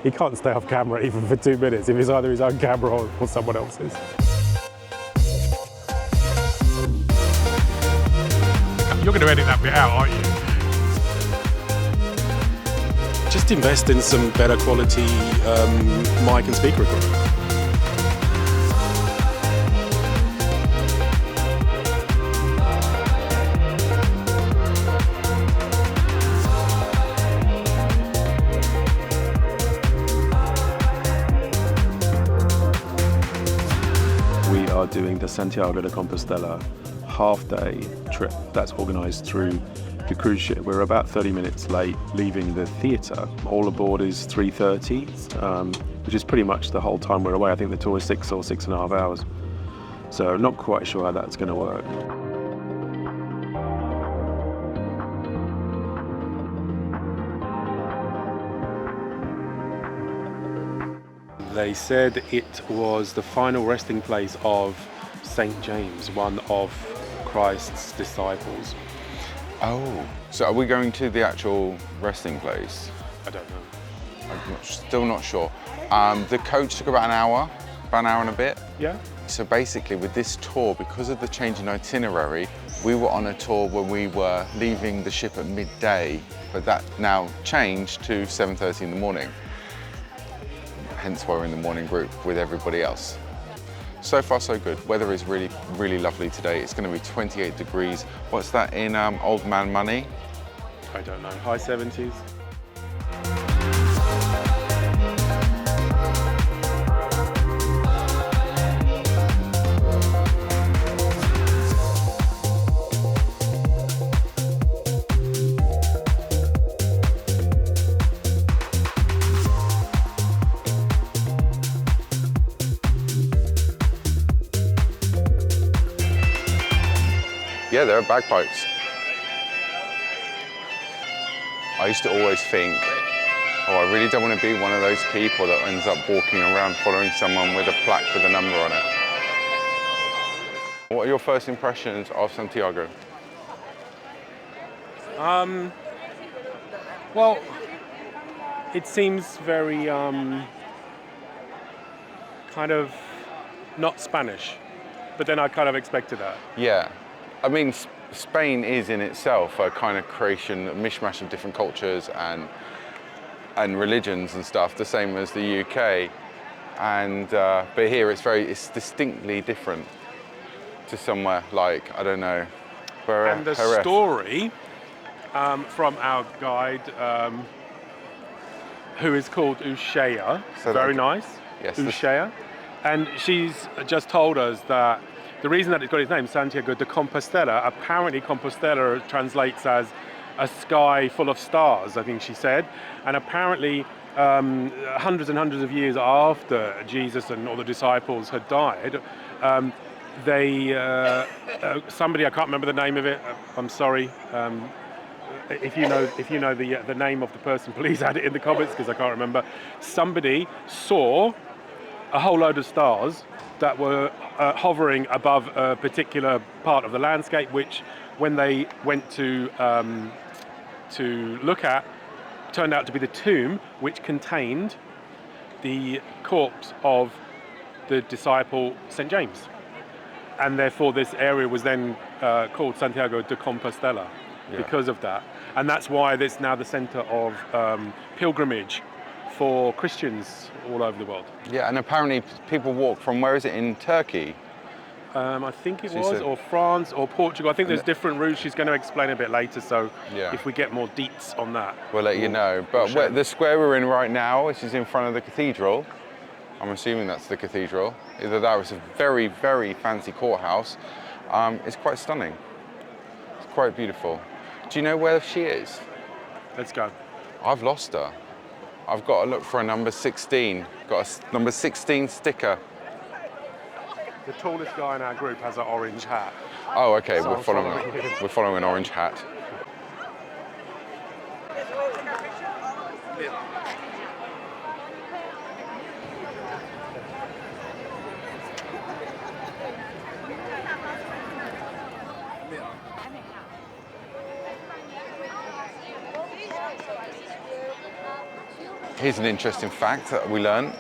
he can't stay off camera even for 2 minutes if it's either his own camera or someone else's. You're going to edit that bit out, aren't you? Just invest in some better quality mic and speaker equipment. We are doing the Santiago de Compostela half-day trip that's organised through the cruise ship. We're about 30 minutes late leaving the theatre. All aboard is 3:30, which is pretty much the whole time we're away. I think the tour is 6 or 6.5 hours. So not quite sure how that's going to work. They said it was the final resting place of St. James, one of Christ's disciples. Oh, so are we going to the actual resting place? I don't know. I'm still not sure. The coach took about an hour and a bit. Yeah. So basically with this tour, because of the change in itinerary, we were on a tour when we were leaving the ship at midday, but that now changed to 7:30 in the morning. Hence why we're in the morning group with everybody else. So far so good. Weather is really, really lovely today. It's going to be 28 degrees. What's that in old man money? I don't know. High 70s. Yeah, there are bagpipes. I used to always think, oh, I really don't want to be one of those people that ends up walking around following someone with a plaque with a number on it. What are your first impressions of Santiago? Well, it seems very kind of not Spanish, but then I kind of expected that. Yeah. I mean, Spain is in itself a kind of creation, a mishmash of different cultures and religions and stuff, the same as the UK. And but here it's distinctly different to somewhere like, I don't know, And the story from our guide, who is called Ushaya, So very nice, yes, Ushaya, and she's just told us that the reason that it's got its name, Santiago de Compostela, apparently Compostela translates as a sky full of stars, I think she said. And apparently hundreds and hundreds of years after Jesus and all the disciples had died, somebody, I can't remember the name of it, I'm sorry. If you know the name of the person, please add it in the comments because I can't remember. Somebody saw a whole load of stars that were hovering above a particular part of the landscape, which, when they went to look at, turned out to be the tomb, which contained the corpse of the disciple St. James. And therefore this area was then called Santiago de Compostela because of that. And that's why it's now the centre of pilgrimage for Christians all over the world. Yeah, and apparently people walk from, where is it, in Turkey? I think it was, or France, or Portugal. I think there's different routes. She's going to explain a bit later, so if we get more deets on that, we'll let you know. But the square we're in right now, which is in front of the cathedral, I'm assuming that's the cathedral. Either that was a very, very fancy courthouse. It's quite stunning. It's quite beautiful. Do you know where she is? Let's go. I've lost her. I've got to look for a number 16. Got a number 16 sticker. The tallest guy in our group has an orange hat. Oh, okay. So We're following an orange hat. Here's an interesting fact that we learned.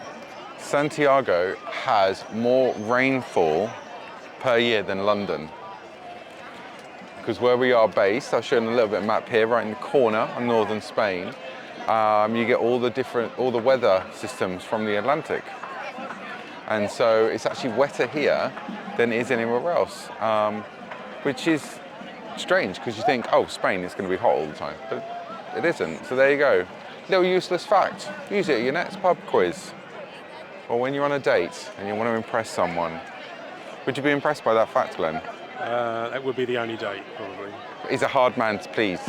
Santiago has more rainfall per year than London. Because where we are based, I'll show you a little bit of map here, right in the corner of northern Spain, you get all the weather systems from the Atlantic. And so it's actually wetter here than it is anywhere else, which is strange because you think, oh, Spain is going to be hot all the time, but it isn't. So there you go. Little useless fact. Use it at your next pub quiz. Or when you're on a date and you want to impress someone. Would you be impressed by that fact, Glenn? That would be the only date, probably. He's a hard man to please.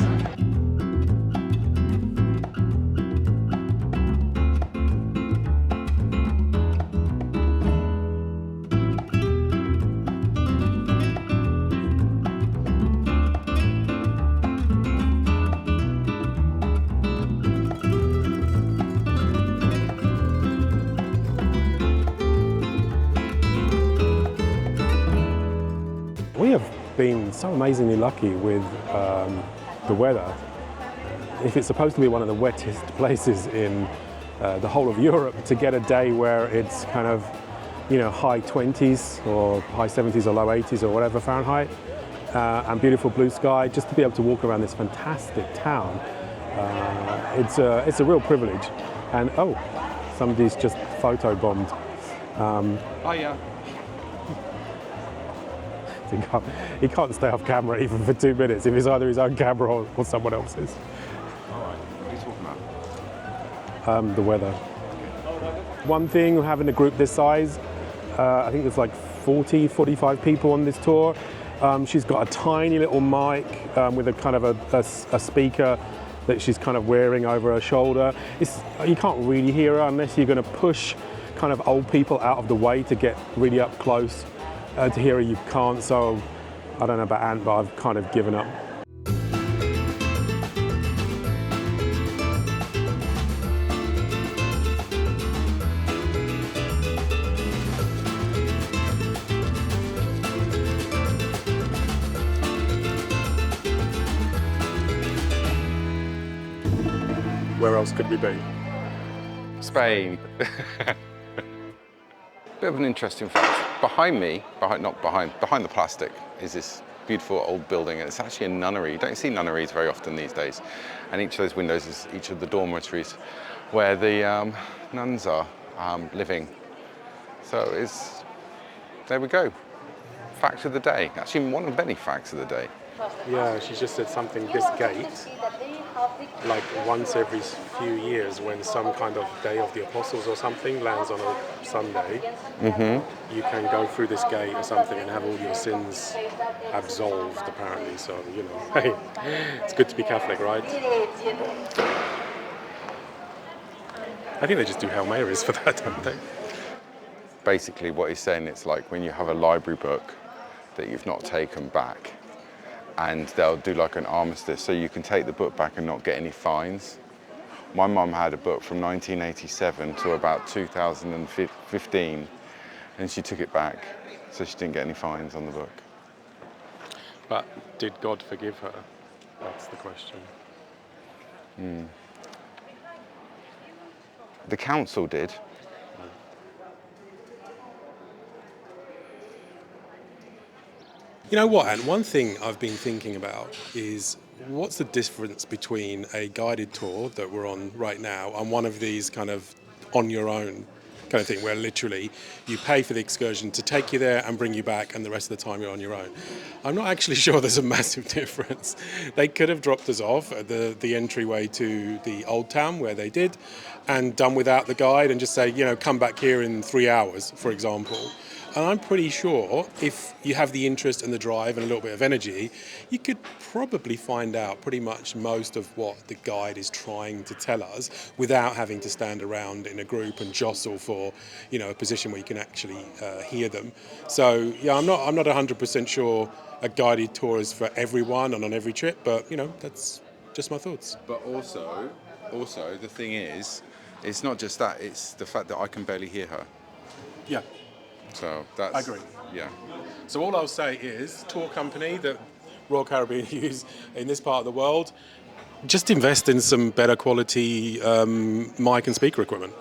We have been so amazingly lucky with the weather. If it's supposed to be one of the wettest places in the whole of Europe, to get a day where it's kind of, you know, high 20s or high 70s or low 80s or whatever Fahrenheit, and beautiful blue sky, just to be able to walk around this fantastic town, it's a real privilege. And oh, somebody's just photo-bombed. Oh yeah. He can't stay off camera even for 2 minutes if it's either his own camera or someone else's. All right, what are you talking about? The weather. One thing, having a group this size, I think there's like 40, 45 people on this tour. She's got a tiny little mic with a kind of a speaker that she's kind of wearing over her shoulder. You can't really hear her unless you're going to push kind of old people out of the way to get really up close. To hear her, you can't, so I don't know about Ant, but I've kind of given up. Where else could we be? Spain. Bit of an interesting fact. Behind the plastic is this beautiful old building, and it's actually a nunnery. You don't see nunneries very often these days. And each of those windows is each of the dormitories where the nuns are living. So there we go. Fact of the day. Actually, one of many facts of the day. Yeah, she just said something, this gate, like once every few years when some kind of Day of the Apostles or something lands on a Sunday, you can go through this gate or something and have all your sins absolved, apparently. So, you know, hey, it's good to be Catholic, right? I think they just do Hail Marys for that, don't they? Basically what he's saying, it's like when you have a library book that you've not taken back, and they'll do like an armistice, so you can take the book back and not get any fines. My mum had a book from 1987 to about 2015, and she took it back, so she didn't get any fines on the book. But did God forgive her? That's the question. The council did. You know what, and one thing I've been thinking about is what's the difference between a guided tour that we're on right now and one of these kind of on your own kind of thing where literally you pay for the excursion to take you there and bring you back, and the rest of the time you're on your own. I'm not actually sure there's a massive difference. They could have dropped us off at the entryway to the old town where they did and done without the guide and just say, you know, come back here in 3 hours, for example. And I'm pretty sure if you have the interest and the drive and a little bit of energy, you could probably find out pretty much most of what the guide is trying to tell us without having to stand around in a group and jostle for, you know, a position where you can actually hear them. So yeah, I'm not 100% sure a guided tour is for everyone and on every trip, but you know, that's just my thoughts. But also the thing is, it's not just that, it's the fact that I can barely hear her. Yeah. So that's... I agree. Yeah. So all I'll say is, tour company that Royal Caribbean use in this part of the world, just invest in some better quality mic and speaker equipment.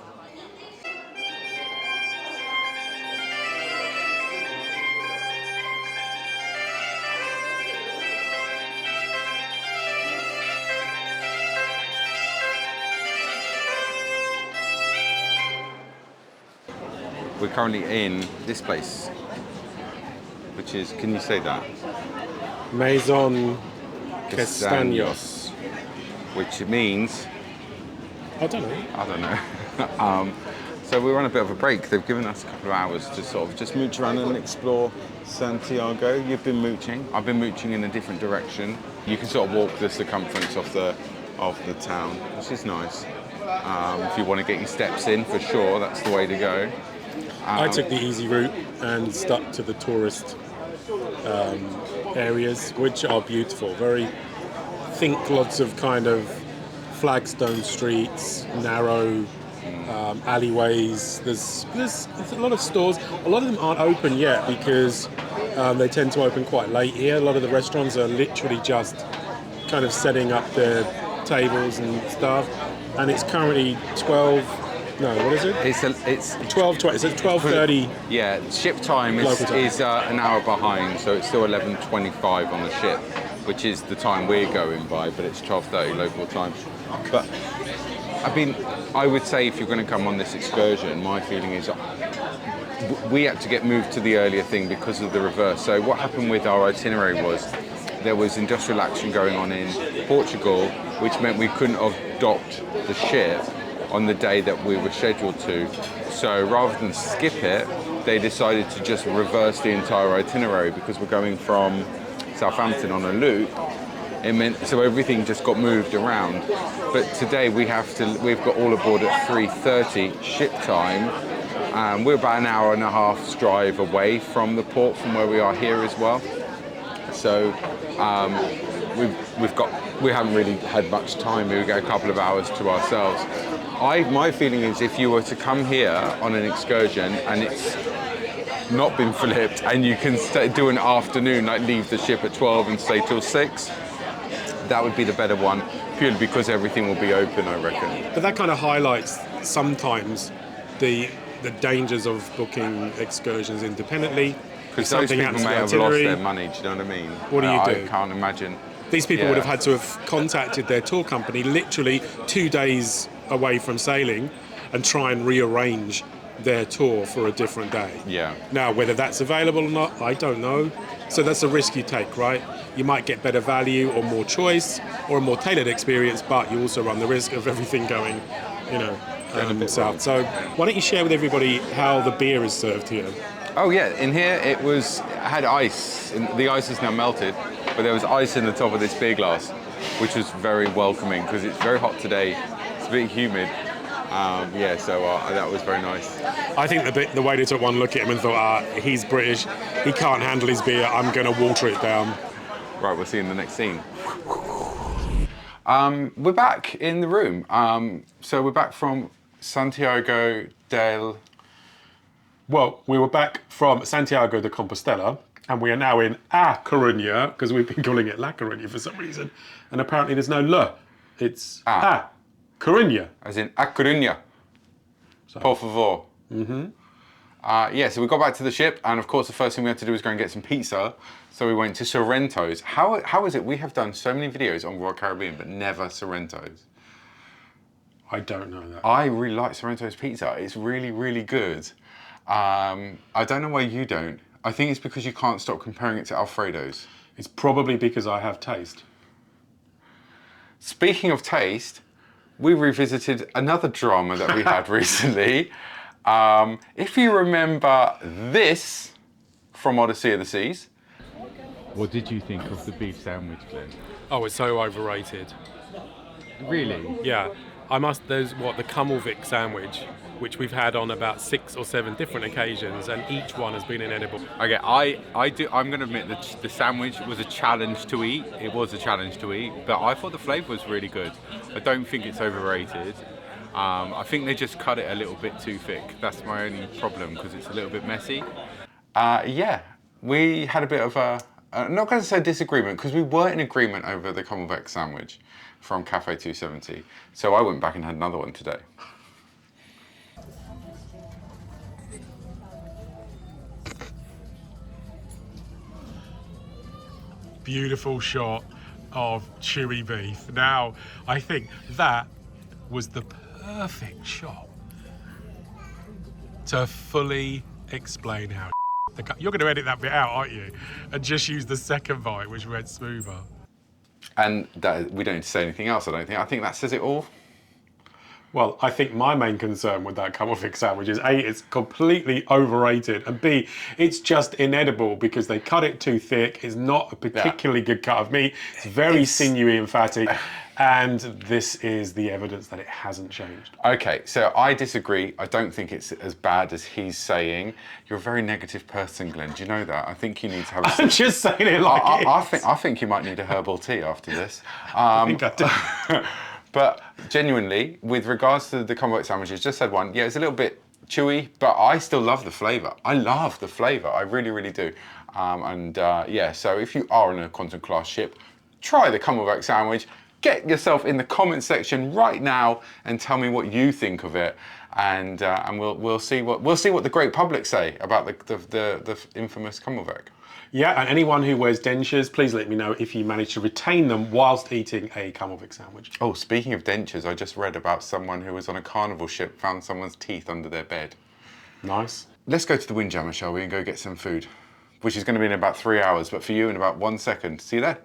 We're currently in this place, which is, can you say that? Maison Castaños. Which means, I don't know. I don't know. So we're on a bit of a break. They've given us a couple of hours to sort of just mooch around and explore Santiago. You've been mooching. I've been mooching in a different direction. You can sort of walk the circumference of the town, which is nice. If you want to get your steps in, for sure, that's the way to go. I took the easy route and stuck to the tourist areas, which are beautiful. Think lots of kind of flagstone streets, narrow alleyways. There's a lot of stores. A lot of them aren't open yet because they tend to open quite late here. A lot of the restaurants are literally just kind of setting up their tables and stuff. And it's currently 12. No, what is it? It's 12:20. So it's 12:30. Yeah, ship time is an hour behind, so it's still 11:25 on the ship, which is the time we're going by, but it's 12:30 local time. But I mean, I would say if you're going to come on this excursion, my feeling is we had to get moved to the earlier thing because of the reverse. So what happened with our itinerary was there was industrial action going on in Portugal, which meant we couldn't have docked the ship on the day that we were scheduled to. So rather than skip it, they decided to just reverse the entire itinerary because we're going from Southampton on a loop. It meant, so everything just got moved around. But today we've got all aboard at 3:30 ship time. We're about an hour and a half's drive away from the port from where we are here as well. So we haven't really had much time. We get a couple of hours to ourselves. My feeling is if you were to come here on an excursion and it's not been flipped and you can do an afternoon, like leave the ship at 12 and stay till 6, that would be the better one, purely because everything will be open, I reckon. But that kind of highlights sometimes the dangers of booking excursions independently. Because those people may have lost their money, do you know what I mean? What do you do? I can't imagine. These people would have had to have contacted their tour company literally 2 days away from sailing and try and rearrange their tour for a different day. Yeah. Now, whether that's available or not, I don't know. So that's a risk you take, right? You might get better value or more choice or a more tailored experience, but you also run the risk of everything going, south. So why don't you share with everybody how the beer is served here? Oh yeah, in here it had ice. The ice is now melted, but there was ice in the top of this beer glass, which was very welcoming because it's very hot today. It's a bit humid. So that was very nice. I think the waiter took one look at him and thought, he's British, he can't handle his beer, I'm going to water it down. Right, we'll see you in the next scene. We're back in the room. So we're back from Santiago del... Well, we were back from Santiago de Compostela, and we are now in Coruña, because we've been calling it La Coruña for some reason. And apparently there's no le, it's Coruña. As in Coruña. Por favor. So we got back to the ship, and of course the first thing we had to do was go and get some pizza. So we went to Sorrento's. How is it? We have done so many videos on Royal Caribbean, but never Sorrento's. I don't know that. I really like Sorrento's pizza. It's really, really good. I don't know why you don't. I think it's because you can't stop comparing it to Alfredo's. It's probably because I have taste. Speaking of taste, we revisited another drama that we had recently. If you remember this from Odyssey of the Seas. What did you think of the beef sandwich, Glenn? Oh, it's so overrated. Really? Yeah. There's the Kimmelwek sandwich, which we've had on about 6 or 7 different occasions, and each one has been inedible. Okay, I'm going to admit that the sandwich was a challenge to eat. It was a challenge to eat, but I thought the flavour was really good. I don't think it's overrated. I think they just cut it a little bit too thick. That's my only problem, because it's a little bit messy. We had a bit of I'm not going to say disagreement, because we were in agreement over the Kimmelwek sandwich from Café 270. So I went back and had another one today. Beautiful shot of chewy beef. Now, I think that was the perfect shot to fully explain how you're going to edit that bit out, aren't you? And just use the second bite, which went smoother. And that, we don't need to say anything else, I don't think. I think that says it all. Well, I think my main concern with that Kimmelwek sandwich is A, it's completely overrated, and B, it's just inedible because they cut it too thick. It's not a particularly good cut of meat. It's very sinewy and fatty, and this is the evidence that it hasn't changed. Okay, so I disagree. I don't think it's as bad as he's saying. You're a very negative person, Glenn. Do you know that? I think you need to have a... I'm just saying it like it is. I think you might need a herbal tea after this. I think I do. But genuinely, with regards to the Kimmelwek sandwiches, just had one. Yeah, it's a little bit chewy, but I still love the flavour. I love the flavour. I really, really do. Yeah, so if you are on a Quantum class ship, try the Kimmelwek sandwich. Get yourself in the comment section right now and tell me what you think of it, and we'll see what the great public say about the infamous Kimmelwek. Yeah, and anyone who wears dentures, please let me know if you manage to retain them whilst eating a Kimmelwek sandwich. Oh, speaking of dentures, I just read about someone who was on a carnival ship, found someone's teeth under their bed. Nice. Let's go to the Windjammer, shall we, and go get some food, which is going to be in about 3 hours, but for you in about 1 second. See you there.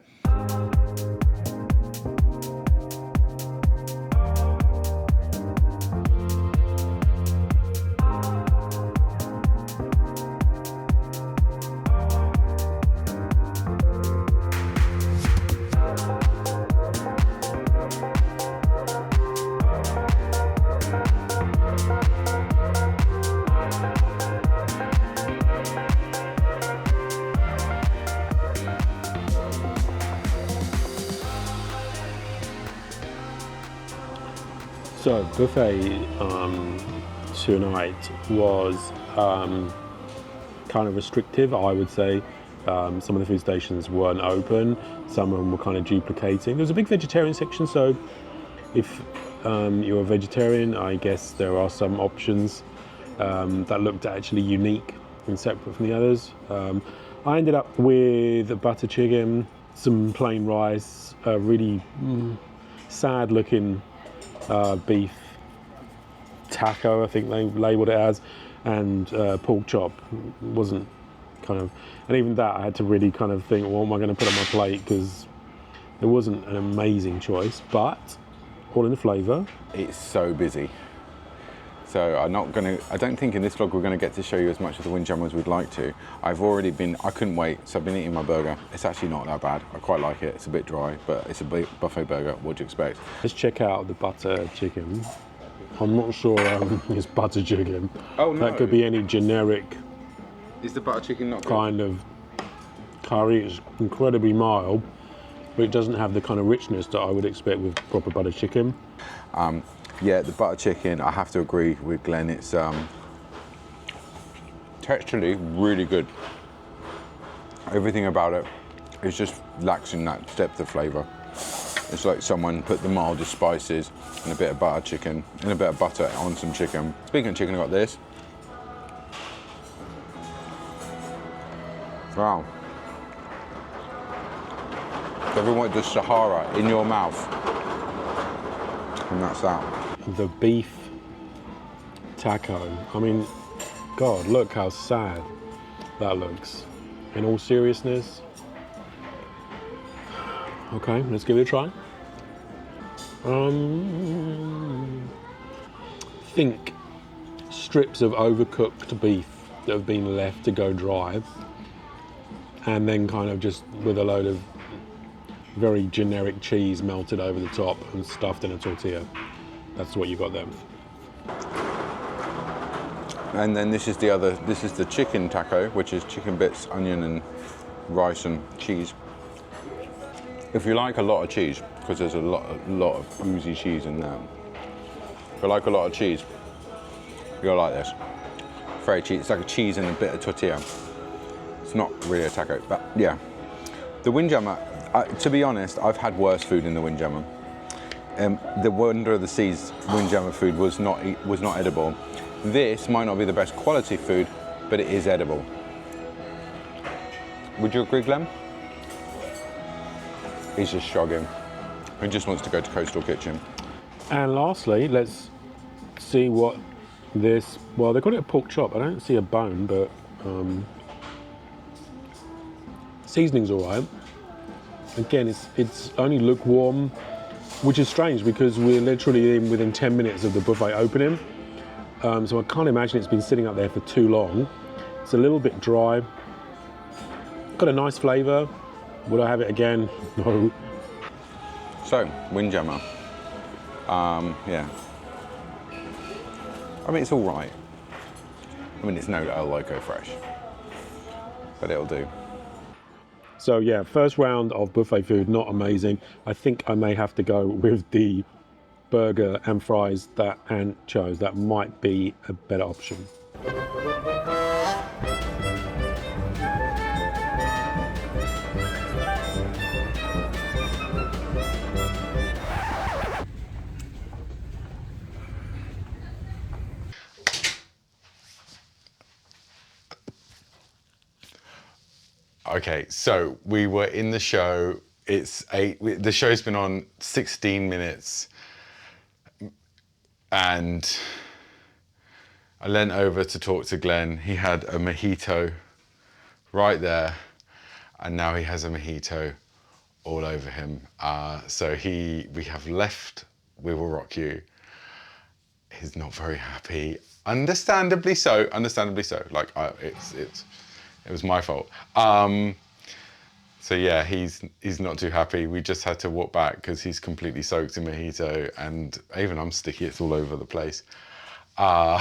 So Buffay tonight was kind of restrictive, I would say. Some of the food stations weren't open, some of them were kind of duplicating. There was a big vegetarian section, so if you're a vegetarian, I guess there are some options that looked actually unique and separate from the others. I ended up with a butter chicken, some plain rice, a really sad looking beef taco, I think they labelled it as, and pork chop. Wasn't kind of, and even that I had to really kind of think, what am I going to put on my plate, because there wasn't an amazing choice, but all in the flavour. It's so busy. So I don't think in this vlog we're going to get to show you as much of the Windjammer as we'd like to. I couldn't wait, so I've been eating my burger. It's actually not that bad. I quite like it. It's a bit dry, but it's a buffet burger. What do you expect? Let's check out the butter chicken. I'm not sure it's butter chicken. Oh no. That could be any generic Is the butter chicken not good? kind of curry. It's incredibly mild, but it doesn't have the kind of richness that I would expect with proper butter chicken. Yeah, the butter chicken, I have to agree with Glenn. It's texturally really good. Everything about it is just lacks in that depth of flavour. It's like someone put the mildest spices and a bit of butter chicken and a bit of butter on some chicken. Speaking of chicken, I got this. Wow. Everyone does Sahara in your mouth. And that's that. The beef taco. I mean, God, look how sad that looks. In all seriousness. Okay, let's give it a try. Think strips of overcooked beef that have been left to go dry, and then kind of just with a load of very generic cheese melted over the top and stuffed in a tortilla. That's what you got there. And then this is the chicken taco, which is chicken bits, onion and rice and cheese. If you like a lot of cheese, because there's a lot of oozy cheese in there. If you like a lot of cheese, you'll like this. Very cheese, it's like a cheese and a bit of tortilla. It's not really a taco, but yeah. The Windjammer, to be honest, I've had worse food in the Windjammer. The Wonder of the Seas Windjammer food was not edible. This might not be the best quality food, but it is edible. Would you agree, Glenn? He's just shogging. He just wants to go to Coastal Kitchen. And lastly, let's see what this, well, they call it a pork chop. I don't see a bone, but seasoning's all right. Again, it's only lukewarm, which is strange because we're literally within 10 minutes of the buffet opening. So I can't imagine it's been sitting up there for too long. It's a little bit dry. Got a nice flavour. Would I have it again? No. So, Windjammer. Yeah. I mean, it's all right. I mean, it's no El Loco fresh, but it'll do. So yeah, first round of buffet food, not amazing. I think I may have to go with the burger and fries that Ant chose. That might be a better option. Okay, so we were in the show. The show's been on 16 minutes. And I leant over to talk to Glenn. He had a mojito right there. And now he has a mojito all over him. So we have left We Will Rock You. He's not very happy. Understandably so, Like, it was my fault. So yeah, he's not too happy. We just had to walk back because he's completely soaked in mojito, and even I'm sticky. It's all over the place. But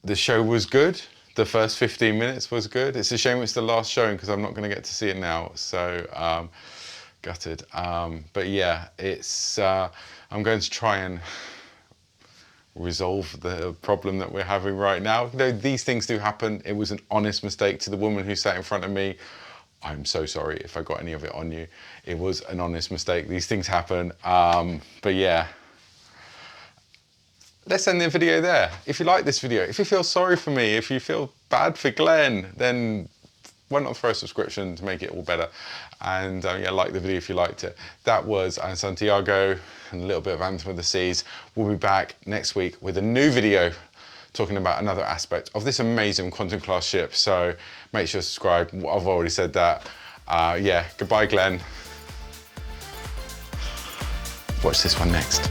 the show was good. The first 15 minutes was good. It's a shame it's the last showing because I'm not going to get to see it now. So gutted. But yeah, I'm going to try and resolve the problem that we're having right now. You know, these things do happen. It was an honest mistake to the woman who sat in front of me. I'm so sorry if I got any of it on you. It was an honest mistake. These things happen. But yeah, let's end the video there. If you like this video, if you feel sorry for me, if you feel bad for Glenn, then why not throw a subscription to make it all better? And yeah, like the video if you liked it. That was Santiago and a little bit of Anthem of the Seas. We'll be back next week with a new video talking about another aspect of this amazing Quantum class ship. So make sure to subscribe. I've already said that. Yeah, goodbye, Glenn. Watch this one next.